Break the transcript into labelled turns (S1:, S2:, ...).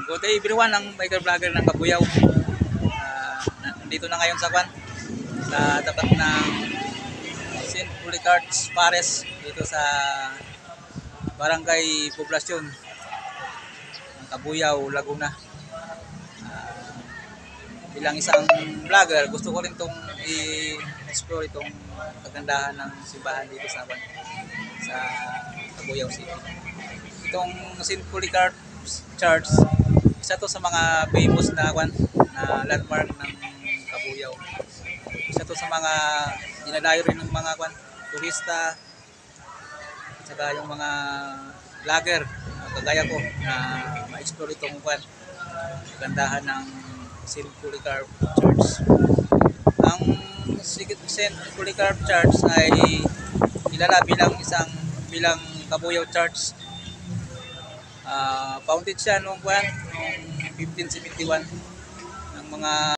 S1: Good day everyone, ang biker vlogger ng Kabuyaw. Nandito na ngayon sa Kwan, sa tapat ng St. Policarp's Pares dito sa Barangay Poblasyon ng Kabuyaw, Laguna. Bilang isang vlogger, gusto ko rin itong i-explore itong kagandahan ng simbahan dito sa Kwan, sa Kabuyaw City. Itong St. Policarp's Church, isa to sa mga famous na landmark ng Kabuyaw. Isa to sa mga dinadayo rin ng mga turista at saka yung mga vlogger kagaya ko na ma-explore itong kagandahan ng St. Policarp Church. Ang St. Policarp Church ay kilala bilang Kabuyaw Church. Founded siya noong 1571 ng mga